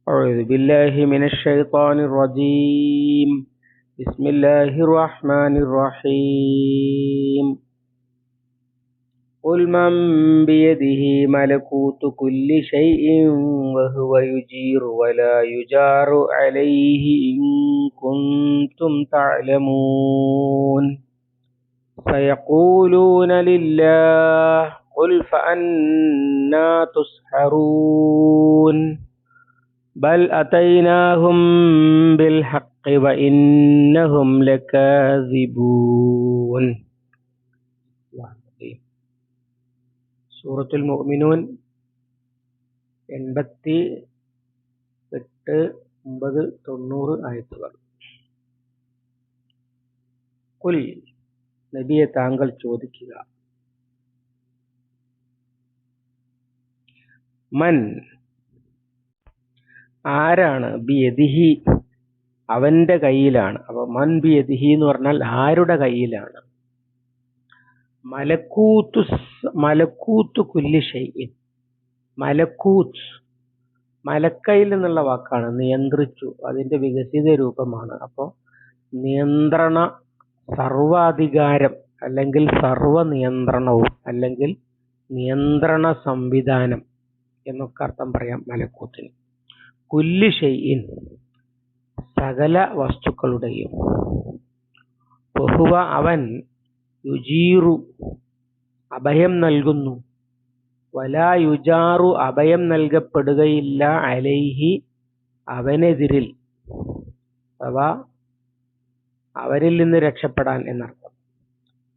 أعوذ بالله من الشيطان الرجيم. بسم الله الرحمن الرحيم. قل من بيده ملكوت كل شيء وهو يجير ولا يجار عليه إن كنتم تعلمون. سيقولون لله قل فأنا تسحرون. بل أتيناهم بالحق وإنهم لكاذبون. സൂറത്തുൽ മുഅ്മിനൂൻ 88, 9, 90 ആയത്തുകൾ. ഖുൽ, നബിയെ താങ്കൾ ചോദിക്കുക, മൻ, ആരാണ്, ബിയദിഹി, അവന്റെ കയ്യിലാണ്. അപ്പൊ മൻ ബിയദിഹി എന്ന് പറഞ്ഞാൽ ആരുടെ കയ്യിലാണ്, മലക്കൂത്ത് കുല്ലി ഷൈഇൻ. മലക്കൂത്ത് മലക്കയിൽ എന്നുള്ള വാക്കാണ്, നിയന്ത്രിച്ചു, അതിന്റെ വികസിത രൂപമാണ്. അപ്പോൾ നിയന്ത്രണ, സർവാധികാരം, അല്ലെങ്കിൽ സർവ നിയന്ത്രണവും, അല്ലെങ്കിൽ നിയന്ത്രണ സംവിധാനം എന്നൊക്കെ അർത്ഥം പറയാം മലക്കൂത്തിന്. കുല്ലി ഷൈഇൻ, സകല വസ്തുക്കളുടെയും. ബഹുവ, അവൻ, യുജീറു, അഭയം നൽകുന്നു, വലാ യുജാറു, അഭയം നൽകപ്പെടുകയില്ല, അലൈഹി, അവനെതിരിൽ, അഥവാ അവരിൽ നിന്ന് രക്ഷപ്പെടാൻ എന്നർത്ഥം.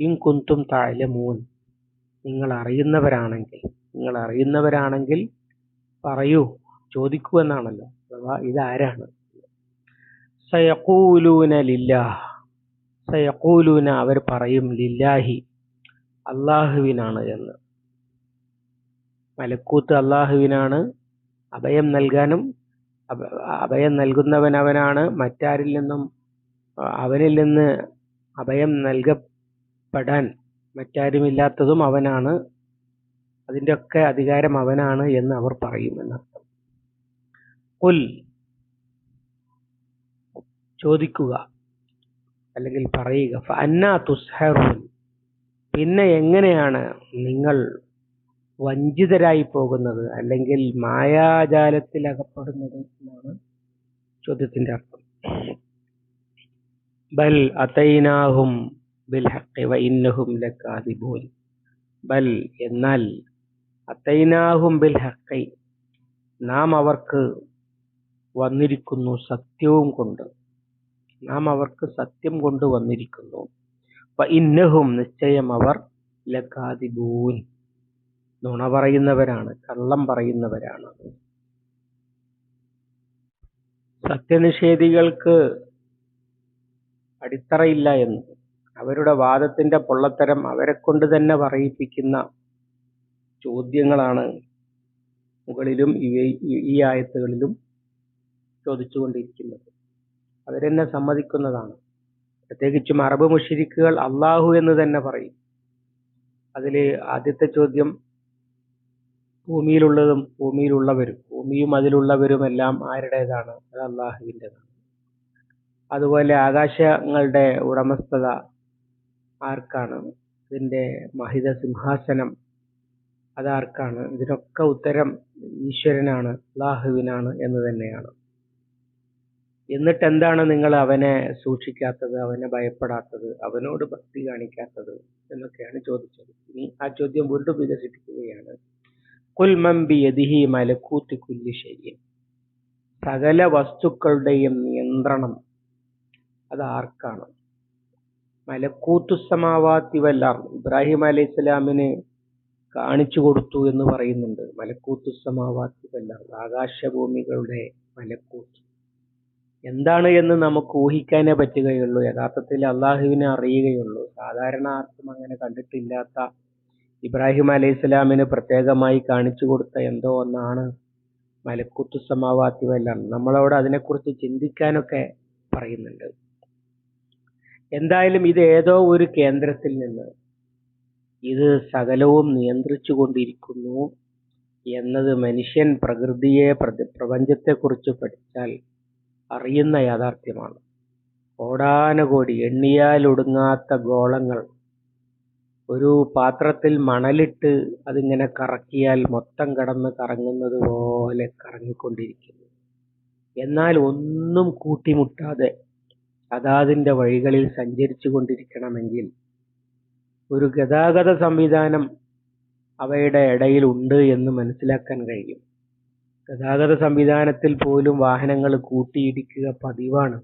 ഇൻ കുന്തും തഅലമൂൻ, നിങ്ങൾ അറിയുന്നവരാണെങ്കിൽ പറയൂ, ചോദിക്കൂ എന്നാണല്ലോ. അഥവാ ഇതാരാണ്? സയഖൂലൂന ലില്ലാഹ്, സയഖൂലൂന, അവർ പറയും, ലില്ലാഹി, അള്ളാഹുവിനാണ് എന്ന്. മലക്കൂത്ത് അള്ളാഹുവിനാണ്. അഭയം നൽകാനും അഭയം നൽകുന്നവൻ അവനാണ്. മറ്റാരിൽ നിന്നും അവനിൽ നിന്ന് അഭയം നൽകപ്പെടാൻ മറ്റാരുമില്ലാത്തതും അവനാണ്. അതിൻ്റെ ഒക്കെ അധികാരം അവനാണ് എന്ന് അവർ പറയും എന്നർത്ഥം. ഖുൽ, ചോദിക്കുക, അല്ലെങ്കിൽ പറയുക, ഫഅന്നാ തുസ്ഹറൂൻ, പിന്നെ എങ്ങനെയാണ് നിങ്ങൾ വഞ്ചിതരായി പോകുന്നത്, അല്ലെങ്കിൽ മായാജാലത്തിൽ അകപ്പെടുന്നത് എന്നാണ് ചോദ്യത്തിന്റെ അർത്ഥം. ബൽ അതൈനാഹും ബിൽ ഹഖ് വ ഇന്നഹും ലകാദിബൂൻ. ബൽ, എന്നാൽ, അതൈനാഹും ബിൽ ഹഖ്, നാം അവർക്ക് വന്നിരിക്കുന്നു സത്യവും കൊണ്ട്, നാം അവർക്ക് സത്യം കൊണ്ട് വന്നിരിക്കുന്നു. വ ഇന്നഹും, നിശ്ചയം അവർ, ലകാദിബൂൻ, നുണ പറയുന്നവരാണ്, കള്ളം പറയുന്നവരാണ്. സത്യനിഷേധികൾക്ക് അടിത്തറയില്ല എന്ന്, അവരുടെ വാദത്തിന്റെ പൊള്ളത്തരം അവരെ കൊണ്ട് തന്നെ പറയിപ്പിക്കുന്ന ചോദ്യങ്ങളാണ് മുകളിലും ഈ ആയത്തുകളിലും ചോദിച്ചുകൊണ്ടിരിക്കുന്നത്. അവരെന്നെ സമ്മതിക്കുന്നതാണ്. പ്രത്യേകിച്ചും അറബ് മുശ്രിക്കുകൾ അള്ളാഹു എന്ന് തന്നെ പറയും. അതില് ആദ്യത്തെ ചോദ്യം, ഭൂമിയിലുള്ളതും ഭൂമിയിലുള്ളവരും, ഭൂമിയും അതിലുള്ളവരുമെല്ലാം ആരുടേതാണ്? അത് അള്ളാഹുവിൻ്റെതാണ്. അതുപോലെ ആകാശങ്ങളുടെ ഉടമസ്ഥത ആർക്കാണ്? ഇതിന്റെ മഹിത സിംഹാസനം അതാർക്കാണ്? ഇതിനൊക്കെ ഉത്തരം ഈശ്വരനാണ്, അള്ളാഹുവിനാണ് എന്ന് തന്നെയാണ്. എന്നിട്ട് എന്താണ് നിങ്ങൾ അവനെ സൂക്ഷിക്കാത്തത്, അവനെ ഭയപ്പെടാത്തത്, അവനോട് ഭക്തി കാണിക്കാത്തത് എന്നൊക്കെയാണ് ചോദിച്ചത്. ഇനി ആ ചോദ്യം വീണ്ടും വികസിപ്പിക്കുകയാണ്. ഖുൽ മൻ ബിയദിഹി മലകൂത്ത് കുല്ലി ഷൈഇൻ, സകല വസ്തുക്കളുടെയും നിയന്ത്രണം അത് ആർക്കാണ്? മലക്കൂത്തു സമാവാതി വൽ അർദ്, ഇബ്രാഹിം അലൈഹിസ്സലാമിന് കാണിച്ചു കൊടുത്തു എന്ന് പറയുന്നുണ്ട്. മലക്കൂത്തു സമാവാതി വൽ അർദ്, ആകാശഭൂമികളുടെ മലക്കൂത്ത് എന്താണ് എന്ന് നമുക്ക് ഊഹിക്കാനേ പറ്റുകയുള്ളൂ. യഥാർത്ഥത്തിൽ അള്ളാഹുവിനെ അറിയുകയുള്ളൂ. സാധാരണ ആർക്കും അങ്ങനെ കണ്ടിട്ടില്ലാത്ത, ഇബ്രാഹിം അലൈഹിസ്സലാമിന് പ്രത്യേകമായി കാണിച്ചു കൊടുത്ത എന്തോ ഒന്നാണ് മലക്കൂത്തു സമാവാതി വൽ അർദ്. നമ്മളോട് അതിനെക്കുറിച്ച് ചിന്തിക്കാനൊക്കെ പറയുന്നുണ്ട്. എന്തായാലും ഇത് ഏതോ ഒരു കേന്ദ്രത്തിൽ നിന്ന് ഇത് സകലവും നിയന്ത്രിച്ചു കൊണ്ടിരിക്കുന്നു എന്നത് മനുഷ്യൻ പ്രകൃതിയെ പ്രപഞ്ചത്തെക്കുറിച്ച് പഠിച്ചാൽ അറിയുന്ന യാഥാർത്ഥ്യമാണ്. കോടാനുകോടി എണ്ണിയാലൊടുങ്ങാത്ത ഗോളങ്ങൾ ഒരു പാത്രത്തിൽ മണലിട്ട് അതിങ്ങനെ കറക്കിയാൽ മൊത്തം കടന്ന് കറങ്ങുന്നത് പോലെ കറങ്ങിക്കൊണ്ടിരിക്കുന്നു. എന്നാൽ ഒന്നും കൂട്ടിമുട്ടാതെ അതാതിൻ്റെ വഴികളിൽ സഞ്ചരിച്ചു കൊണ്ടിരിക്കണമെങ്കിൽ ഒരു ഗതാഗത സംവിധാനം അവയുടെ ഇടയിൽ ഉണ്ട് എന്ന് മനസ്സിലാക്കാൻ കഴിയും. ഗതാഗത സംവിധാനത്തിൽ പോലും വാഹനങ്ങൾ കൂട്ടിയിടിക്കുക പതിവാണ്.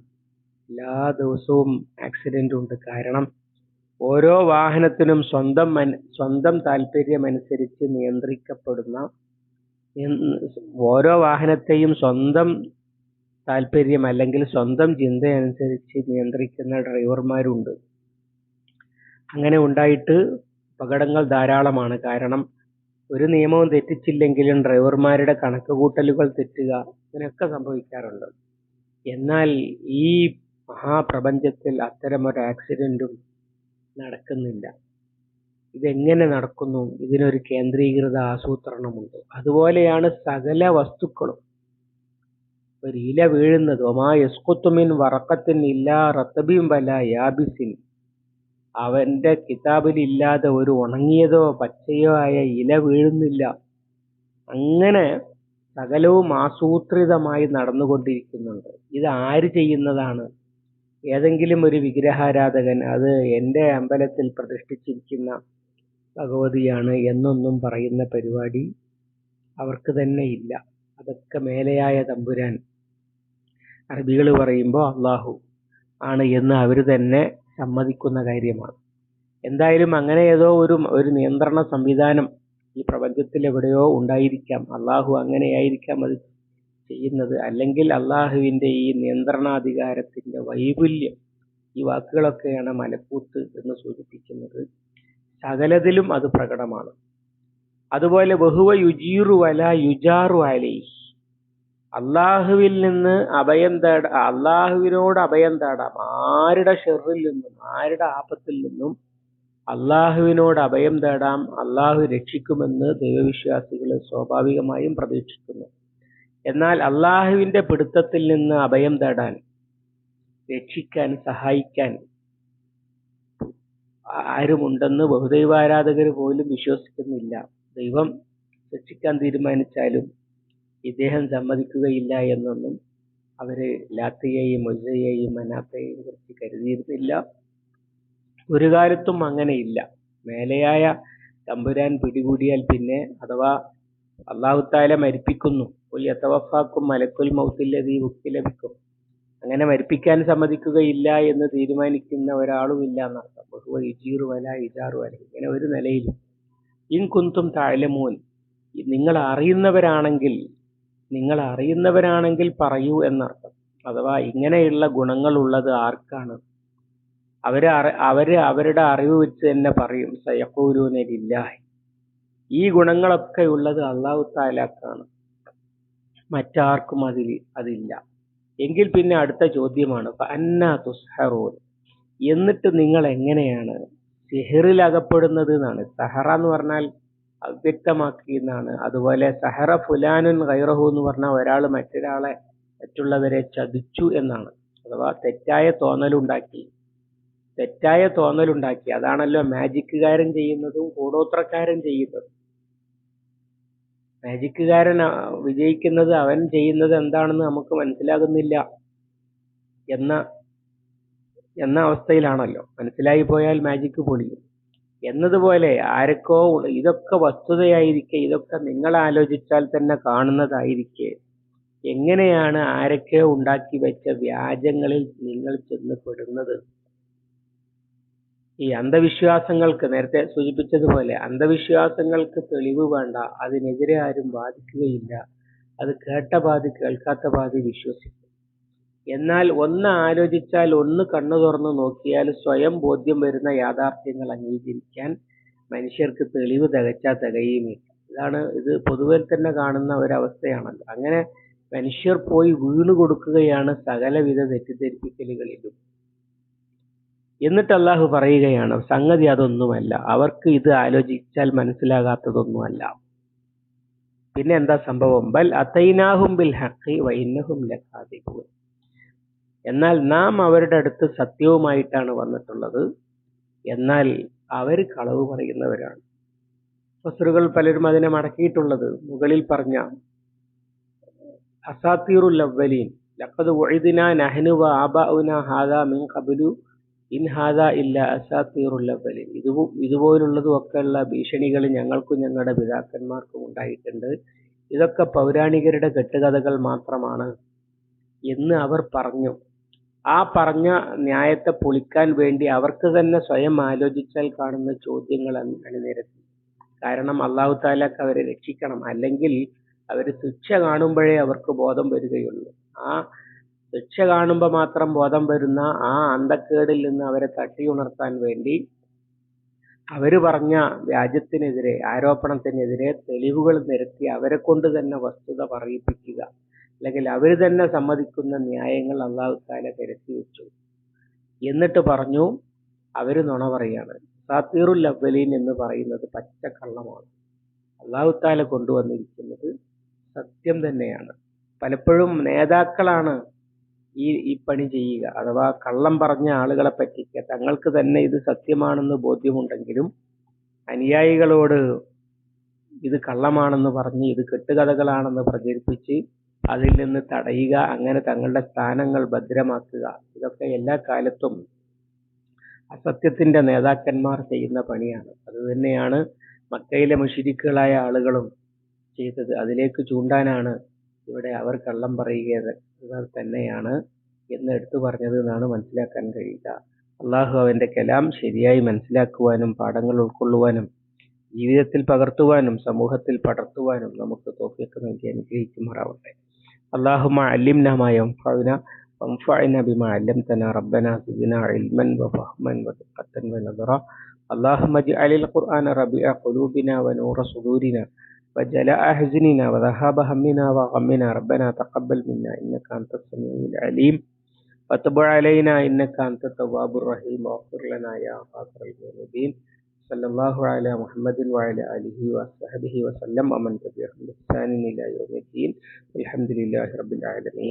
എല്ലാ ദിവസവും ആക്സിഡന്റ് ഉണ്ട്. കാരണം ഓരോ വാഹനത്തിനും സ്വന്തം താല്പര്യമനുസരിച്ച് നിയന്ത്രിക്കപ്പെടുന്ന, ഓരോ വാഹനത്തെയും സ്വന്തം താല്പര്യം അല്ലെങ്കിൽ സ്വന്തം ചിന്തയനുസരിച്ച് നിയന്ത്രിക്കുന്ന ഡ്രൈവർമാരുണ്ട്. അങ്ങനെ ഉണ്ടായിട്ട് അപകടങ്ങൾ ധാരാളമാണ്. കാരണം ഒരു നിയമവും തെറ്റിച്ചില്ലെങ്കിലും ഡ്രൈവർമാരുടെ കണക്കുകൂട്ടലുകൾ തെറ്റുക, ഇങ്ങനെയൊക്കെ സംഭവിക്കാറുണ്ട്. എന്നാൽ ഈ മഹാപ്രപഞ്ചത്തിൽ അത്തരമൊരു ആക്സിഡന്റും നടക്കുന്നില്ല. ഇതെങ്ങനെ നടക്കുന്നു? ഇതിനൊരു കേന്ദ്രീകൃത ആസൂത്രണമുണ്ട്. അതുപോലെയാണ് സകല വസ്തുക്കളും. ഒരു ഇല വീഴുന്നത്, ഒമാ യസ്ഖുതു മിൻ വറഖത്തിൻ ഇല്ലാ റത്ബിൻ വലാ യാബിസിൻ, അവന്റെ കിതാബിൽ ഇല്ലാതെ ഒരു ഉണങ്ങിയതോ പച്ചയോ ആയ ഇല വീഴുന്നില്ല. അങ്ങനെ സകലവും ആസൂത്രിതമായി നടന്നുകൊണ്ടിരിക്കുന്നുണ്ട്. ഇത് ആര് ചെയ്യുന്നതാണ്? ഏതെങ്കിലും ഒരു വിഗ്രഹാരാധകൻ അത് എൻ്റെ അമ്പലത്തിൽ പ്രതിഷ്ഠിച്ചിരിക്കുന്ന ഭഗവതിയാണ് എന്നൊന്നും പറയുന്ന പരിപാടി അവർക്ക് തന്നെ ഇല്ല. അതൊക്കെ മേലെയായ തമ്പുരാൻ, അറബികൾ പറയുമ്പോൾ അള്ളാഹു ആണ് എന്ന് അവർ തന്നെ സമ്മതിക്കുന്ന കാര്യമാണ്. എന്തായാലും അങ്ങനെ ഏതോ ഒരു നിയന്ത്രണ സംവിധാനം ഈ പ്രപഞ്ചത്തിൽ എവിടെയോ ഉണ്ടായിരിക്കാം. അള്ളാഹു അങ്ങനെയായിരിക്കാം അത് ചെയ്യുന്നത്. അല്ലെങ്കിൽ അള്ളാഹുവിൻ്റെ ഈ നിയന്ത്രണാധികാരത്തിൻ്റെ വൈപുല്യം, ഈ വാക്കുകളൊക്കെയാണ് മലക്കൂത്ത് എന്ന് സൂചിപ്പിക്കുന്നത്. സകലതിലും അത് പ്രകടമാണ്. അതുപോലെ വഹുവ യുജീറു വലാ യുജാറു അലൈഹി, അള്ളാഹുവിൽ നിന്ന് അഭയം അള്ളാഹുവിനോട് അഭയം തേടാം. ആരുടെ ഷെറിൽ നിന്നും ആരുടെ ആപത്തിൽ നിന്നും അള്ളാഹുവിനോട് അഭയം തേടാം. അള്ളാഹു രക്ഷിക്കുമെന്ന് ദൈവവിശ്വാസികൾ സ്വാഭാവികമായും പ്രതീക്ഷിക്കുന്നു. എന്നാൽ അള്ളാഹുവിൻ്റെ പിടുത്തത്തിൽ നിന്ന് അഭയം തേടാൻ, രക്ഷിക്കാൻ, സഹായിക്കാൻ ആരുമുണ്ടെന്ന് ബഹുദൈവാരാധകർ പോലും വിശ്വസിക്കുന്നില്ല. ദൈവം രക്ഷിക്കാൻ തീരുമാനിച്ചാലും ഇദ്ദേഹം സമ്മതിക്കുകയില്ല എന്നൊന്നും അവര് ലാത്തയെയും ഉസ്സയെയും മനാത്തയെയും കുറിച്ച് കരുതിയിരുന്നില്ല. ഒരു കാലത്തും അങ്ങനെയില്ല. മേലെയായ തമ്പുരാൻ പിടികൂടിയാൽ പിന്നെ, അഥവാ അല്ലാഹു തആല മരിപ്പിക്കുന്നു, യതവഫാക്കും മലക്കുൽ മൗത്തില്ലദീ വുക്കില ബിക്കും, അങ്ങനെ മരിപ്പിക്കാൻ സമ്മതിക്കുകയില്ല എന്ന് തീരുമാനിക്കുന്ന ഒരാളുമില്ല എന്നർത്ഥം. വഹുവ യുജീറു വലാ യുജാറു അലൈഹി, ഇങ്ങനെ ഒരു നിലയിലും. ഇൻ കുന്തും തഅലമൂൻ, നിങ്ങൾ അറിയുന്നവരാണെങ്കിൽ പറയൂ എന്നർത്ഥം. അഥവാ ഇങ്ങനെയുള്ള ഗുണങ്ങൾ ഉള്ളത് ആർക്കാണ്? അവരുടെ അറിവ് വെച്ച് തന്നെ പറയും, സയഖൂലൂന ലില്ലാഹി, ഈ ഗുണങ്ങളൊക്കെ ഉള്ളത് അല്ലാഹു തആലക്കാണ്, മറ്റാർക്കും അതില്ല. എങ്കിൽ പിന്നെ അടുത്ത ചോദ്യമാണ്, ഫഅന്നാ തുസ്ഹറൂൻ, എന്നിട്ട് നിങ്ങൾ എങ്ങനെയാണ് സിഹറിൽ അകപ്പെടുന്നത് എന്നാണ്. സഹറ എന്ന് പറഞ്ഞാൽ അവ്യക്തമാക്കി എന്നാണ്. അതുപോലെ സഹറ ഫുലാനുൻ ഗൈറഹു എന്ന് പറഞ്ഞാൽ ഒരാൾ മറ്റുള്ളവരെ ചതിച്ചു എന്നാണ്. അഥവാ തെറ്റായ തോന്നലുണ്ടാക്കി. അതാണല്ലോ മാജിക്കുകാരൻ ചെയ്യുന്നതും കൂടോത്രക്കാരൻ ചെയ്യുന്നതും. മാജിക്കുകാരൻ വിജയിക്കുന്നത് അവൻ ചെയ്യുന്നത് എന്താണെന്ന് നമുക്ക് മനസ്സിലാകുന്നില്ല എന്ന അവസ്ഥയിലാണല്ലോ. മനസ്സിലായി പോയാൽ മാജിക്ക് പൊളിയും എന്നതുപോലെ ആരൊക്കെ ഇതൊക്കെ വസ്തുതയായിരിക്കെ, ഇതൊക്കെ നിങ്ങൾ ആലോചിച്ചാൽ തന്നെ കാണുന്നതായിരിക്കെ, എങ്ങനെയാണ് ആരൊക്കെ ഉണ്ടാക്കി വെച്ച വ്യാജങ്ങളിൽ നിങ്ങൾ ചെന്ന് പെടുന്നത്? ഈ അന്ധവിശ്വാസങ്ങൾക്ക്, നേരത്തെ സൂചിപ്പിച്ചതുപോലെ, അന്ധവിശ്വാസങ്ങൾക്ക് തെളിവ് വേണ്ട, അതിനെതിരെ ആരും വാദിക്കുകയില്ല. അത് കേട്ട പാതി കേൾക്കാത്ത പാതി വിശ്വസിക്കും. എന്നാൽ ഒന്ന് ആലോചിച്ചാൽ, ഒന്ന് കണ്ണു തുറന്ന് നോക്കിയാൽ സ്വയം ബോധ്യം വരുന്ന യാഥാർത്ഥ്യങ്ങൾ അംഗീകരിക്കാൻ മനുഷ്യർക്ക് തെളിവ് തികയുമില്ല. ഇത് പൊതുവെ തന്നെ കാണുന്ന ഒരവസ്ഥയാണല്ലോ. അങ്ങനെ മനുഷ്യർ പോയി വീണു കൊടുക്കുകയാണ് സകലവിധ തെറ്റിദ്ധരിപ്പിക്കലുകളിലും. എന്നിട്ട് അള്ളാഹു പറയുകയാണ്, സംഗതി അതൊന്നുമല്ല, അവർക്ക് ഇത് ആലോചിച്ചാൽ മനസ്സിലാകാത്തതൊന്നുമല്ല. പിന്നെ എന്താ സംഭവം? ബൽ അതൈനാഹും ബിൽ ഹഖി വ ഇന്നഹും ലകാദിബൂൻ. എന്നാൽ നാം അവരുടെ അടുത്ത് സത്യവുമായിട്ടാണ് വന്നിട്ടുള്ളത്, എന്നാൽ അവർ കളവ് പറയുന്നവരാണ്. ഫസ്റുകൾ പലരും അതിനെ മടക്കിയിട്ടുള്ളത് മുകളിൽ പറഞ്ഞ അസാത്തീറുൽ അവ്വലീൻ ലഖദ് വഉദിനാ നഹ്നു വ ആബാഉനാ ഹാദാ മിൻ ഖബ്ലു ഇൻ ഹാദാ ഇല്ലാ അസാത്തീറുൽ അവ്വലീൻ. ഇതുപോലുള്ളതും ഒക്കെയുള്ള ഭീഷണികൾ ഞങ്ങൾക്കും ഞങ്ങളുടെ പിതാക്കന്മാർക്കും ഉണ്ടായിട്ടുണ്ട്, ഇതൊക്കെ പൗരാണികരുടെ കെട്ടുകഥകൾ മാത്രമാണ് എന്ന് അവർ പറഞ്ഞു. ആ പറഞ്ഞ ന്യായത്തെ പൊളിക്കാൻ വേണ്ടി അവർക്ക് തന്നെ സ്വയം ആലോചിച്ചാൽ കാണുന്ന ചോദ്യങ്ങൾ അണിനിരത്തി. കാരണം അല്ലാഹു തആലക്ക് അവരെ രക്ഷിക്കണം, അല്ലെങ്കിൽ അവർ ശിക്ഷ കാണുമ്പോഴേ അവർക്ക് ബോധം വരികയുള്ളൂ. ആ ശിക്ഷ കാണുമ്പോൾ മാത്രം ബോധം വരുന്ന ആ അന്ധക്കേടിൽ നിന്ന് അവരെ തട്ടിയുണർത്താൻ വേണ്ടി അവർ പറഞ്ഞ വ്യാജത്തിനെതിരെ, ആരോപണത്തിനെതിരെ തെളിവുകൾ നിരത്തി അവരെ കൊണ്ട് തന്നെ വസ്തുത പറയിപ്പിക്കുക, അല്ലെങ്കിൽ അവർ തന്നെ സമ്മതിക്കുന്ന ന്യായങ്ങൾ അല്ലാഹു തആല നിരത്തി വെച്ചു. എന്നിട്ട് പറഞ്ഞു അവർ നുണ പറയാണ്. സാത്തീറുൽ അവ്വലീൻ എന്ന് പറയുന്നത് പച്ചക്കള്ളമാണ്. അല്ലാഹു തആല കൊണ്ടുവന്നിരിക്കുന്നത് സത്യം തന്നെയാണ്. പലപ്പോഴും നേതാക്കളാണ് ഈ പണി ചെയ്യുക, അഥവാ കള്ളം പറഞ്ഞ ആളുകളെ പറ്റിക്കുക. തങ്ങൾക്ക് തന്നെ ഇത് സത്യമാണെന്ന് ബോധ്യമുണ്ടെങ്കിലും അനുയായികളോട് ഇത് കള്ളമാണെന്ന് പറഞ്ഞ്, ഇത് കെട്ടുകഥകളാണെന്ന് പ്രചരിപ്പിച്ച് അതിൽ നിന്ന് തടയുക, അങ്ങനെ തങ്ങളുടെ സ്ഥാനങ്ങൾ ഭദ്രമാക്കുക. ഇതൊക്കെ എല്ലാ കാലത്തും അസത്യത്തിന്റെ നേതാക്കന്മാർ ചെയ്യുന്ന പണിയാണ്. അത് തന്നെയാണ് മക്കയിലെ മുശ്രിക്കുകളായ ആളുകളും ചെയ്തത്. അതിലേക്ക് ചൂണ്ടാനാണ് ഇവിടെ അവർ കള്ളം പറയുക തന്നെയാണ് എന്ന് എടുത്തു പറഞ്ഞത് എന്നാണ് മനസ്സിലാക്കാൻ കഴിയുക. അള്ളാഹു അവന്റെ കലാം ശരിയായി മനസ്സിലാക്കുവാനും പാഠങ്ങൾ ഉൾക്കൊള്ളുവാനും ജീവിതത്തിൽ പകർത്തുവാനും സമൂഹത്തിൽ പടർത്തുവാനും നമുക്ക് തൗഫീഖ് നൽകി അനുഗ്രഹിക്കുമാറാവട്ടെ. اللهم علمنا ما ينفعنا وانفعنا بما علمتنا ربنا زدنا علما وفهما ودقة ونظرا. اللهم اجعل القرآن ربيع قلوبنا ونور صدورنا وجلاء حزننا وذهاب همنا وغمنا. ربنا تقبل منا إنك أنت السميع العليم وتب علينا إنك أنت التواب الرحيم واغفر لنا يا غافر الذنوبين. صلى الله على محمد وعلى آله وصحبه وسلم ومن تبعهم بإحسان إلى يوم الدين. الحمد لله رب العالمين.